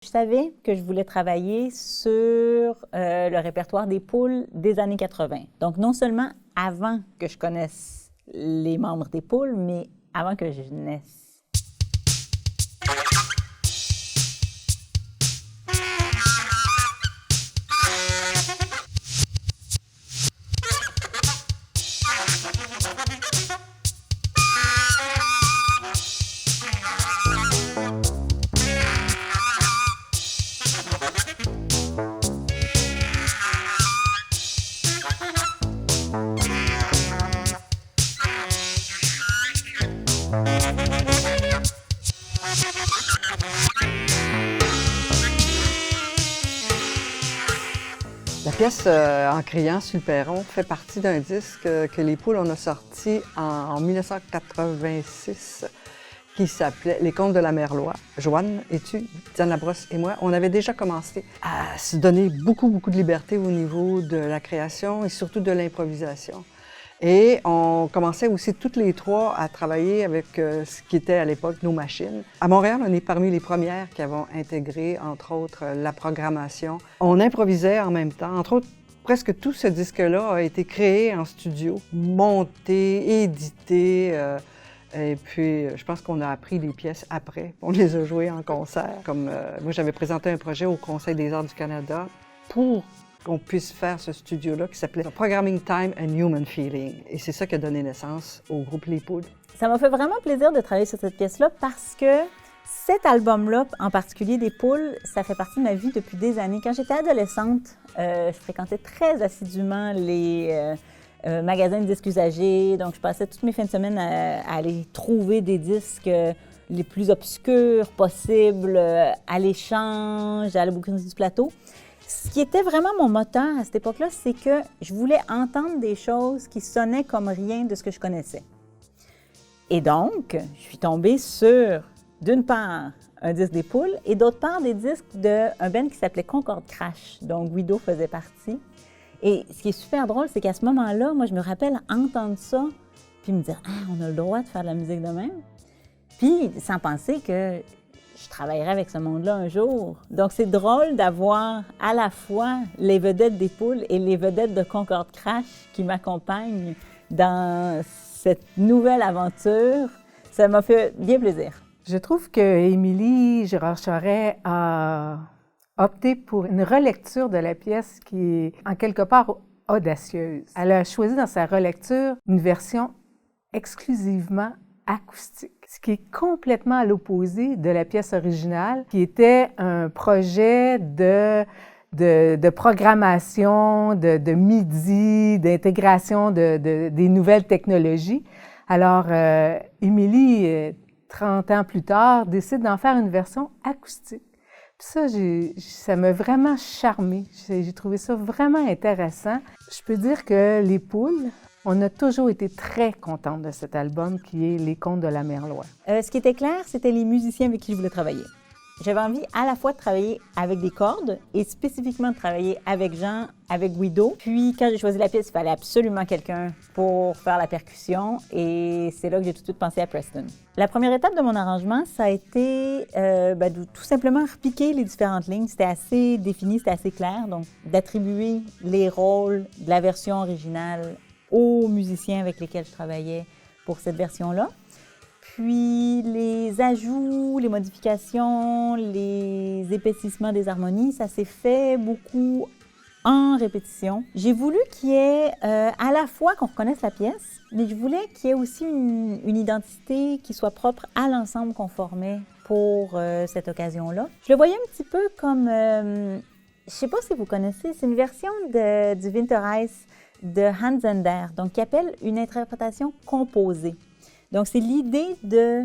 Je savais que je voulais travailler sur le répertoire des poules des années 80. Donc, non seulement avant que je connaisse les membres des poules, mais avant que je naisse. La pièce En criant sur le perron fait partie d'un disque que les Poules on a sorti en 1986 qui s'appelait Les Contes de la Mère Loi. Joanne et tu, Diane Labrosse et moi, on avait déjà commencé à se donner beaucoup de liberté au niveau de la création et surtout de l'improvisation. Et on commençait aussi toutes les trois à travailler avec ce qui était à l'époque nos machines. À Montréal, on est parmi les premières qui avons intégré, entre autres, la programmation. On improvisait en même temps. Entre autres, presque tout ce disque-là a été créé en studio, monté, édité. Et puis, je pense qu'on a appris les pièces après. On les a jouées en concert. Comme moi, j'avais présenté un projet au Conseil des arts du Canada pour qu'on puisse faire ce studio-là qui s'appelait Programming Time and Human Feeling. Et c'est ça qui a donné naissance au groupe Les Poules. Ça m'a fait vraiment plaisir de travailler sur cette pièce-là parce que cet album-là, en particulier des Poules, ça fait partie de ma vie depuis des années. Quand j'étais adolescente, je fréquentais très assidûment les magasins de disques usagés. Donc, je passais toutes mes fins de semaine à aller trouver des disques les plus obscurs possibles, à l'échange, à la bouquinerie du plateau. Ce qui était vraiment mon moteur à cette époque-là, c'est que je voulais entendre des choses qui sonnaient comme rien de ce que je connaissais. Et donc, je suis tombée sur, d'une part, un disque des Poules et d'autre part, des disques d'un band qui s'appelait Concorde Crash, dont Guido faisait partie. Et ce qui est super drôle, c'est qu'à ce moment-là, moi, je me rappelle entendre ça, puis me dire « Ah, on a le droit de faire de la musique de même ». Puis, sans penser que je travaillerai avec ce monde-là un jour. Donc, c'est drôle d'avoir à la fois les vedettes des Poules et les vedettes de Concorde Crash qui m'accompagnent dans cette nouvelle aventure. Ça m'a fait bien plaisir. Je trouve que Émilie Girard-Charret a opté pour une relecture de la pièce qui est en quelque part audacieuse. Elle a choisi dans sa relecture une version exclusivement acoustique, ce qui est complètement à l'opposé de la pièce originale, qui était un projet de programmation, de MIDI, d'intégration des nouvelles technologies. Alors, Émilie, 30 ans plus tard, décide d'en faire une version acoustique. Puis ça, ça m'a vraiment charmée. J'ai trouvé ça vraiment intéressant. Je peux dire que les Poules, on a toujours été très contentes de cet album qui est Les Contes de la Mère Loi. Ce qui était clair, c'était les musiciens avec qui je voulais travailler. J'avais envie à la fois de travailler avec des cordes et spécifiquement de travailler avec Jean, avec Guido. Puis quand j'ai choisi la pièce, il fallait absolument quelqu'un pour faire la percussion et c'est là que j'ai tout de suite pensé à Preston. La première étape de mon arrangement, ça a été de tout simplement repiquer les différentes lignes. C'était assez défini, c'était assez clair, donc d'attribuer les rôles de la version originale aux musiciens avec lesquels je travaillais pour cette version-là. Puis les ajouts, les modifications, les épaississements des harmonies, ça s'est fait beaucoup en répétition. J'ai voulu qu'il y ait à la fois qu'on reconnaisse la pièce, mais je voulais qu'il y ait aussi une identité qui soit propre à l'ensemble qu'on formait pour cette occasion-là. Je le voyais un petit peu comme, je ne sais pas si vous connaissez, c'est une version du Winter Ice de Hans Zender, donc qui appelle une interprétation composée. Donc, c'est l'idée de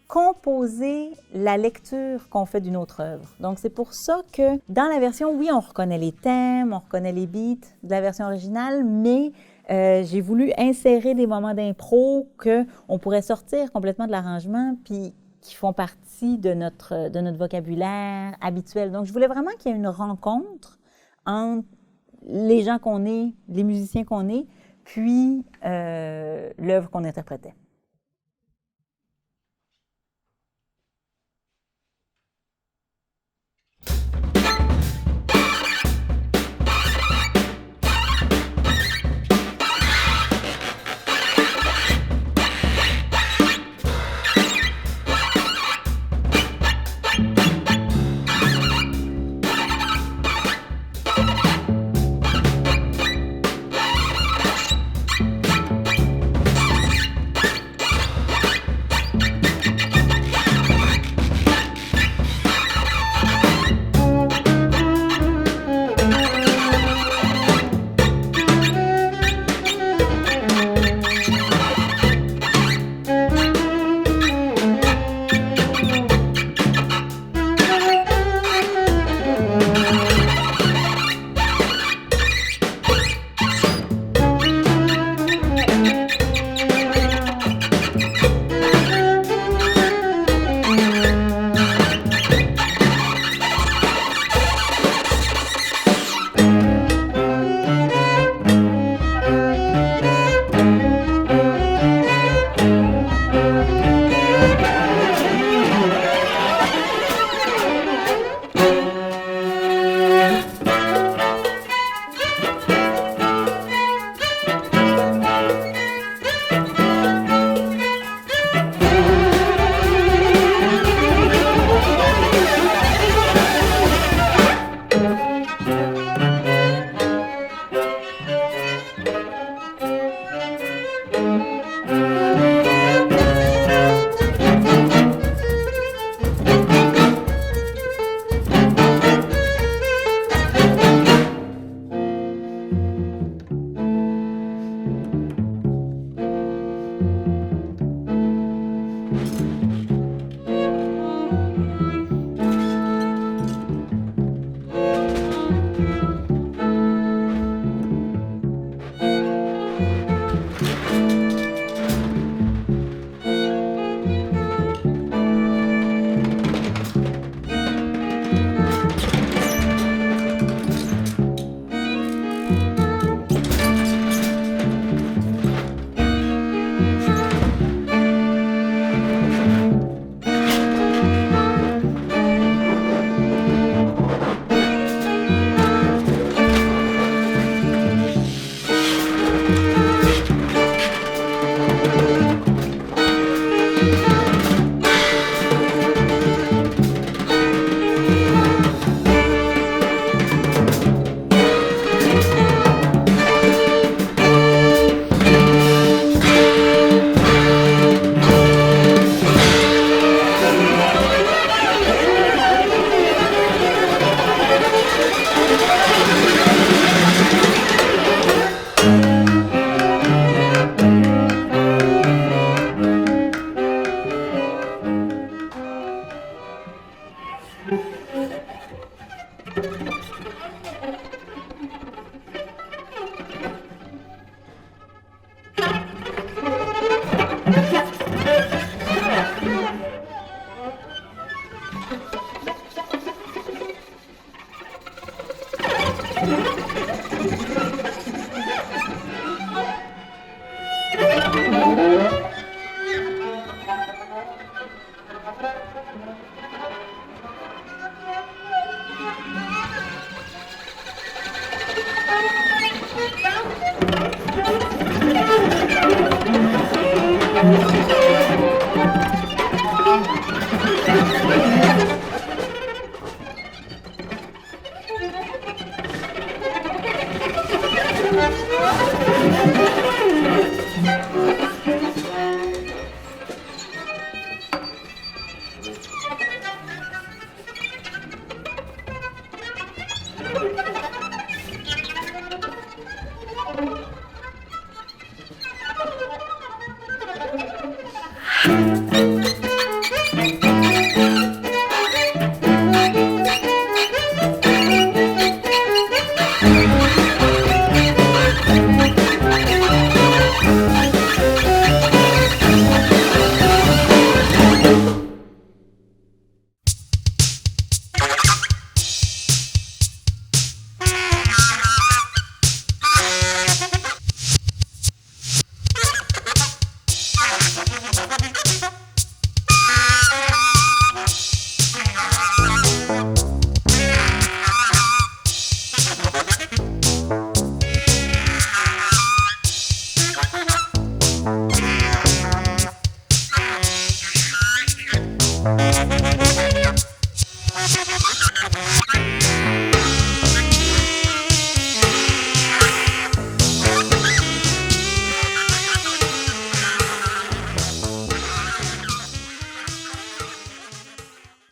composer la lecture qu'on fait d'une autre œuvre. Donc, c'est pour ça que dans la version, oui, on reconnaît les thèmes, on reconnaît les beats de la version originale, mais j'ai voulu insérer des moments d'impro qu'on pourrait sortir complètement de l'arrangement, puis qui font partie de notre vocabulaire habituel. Donc, je voulais vraiment qu'il y ait une rencontre entre les gens qu'on est, les musiciens qu'on est, puis l'œuvre qu'on interprétait. Thank you.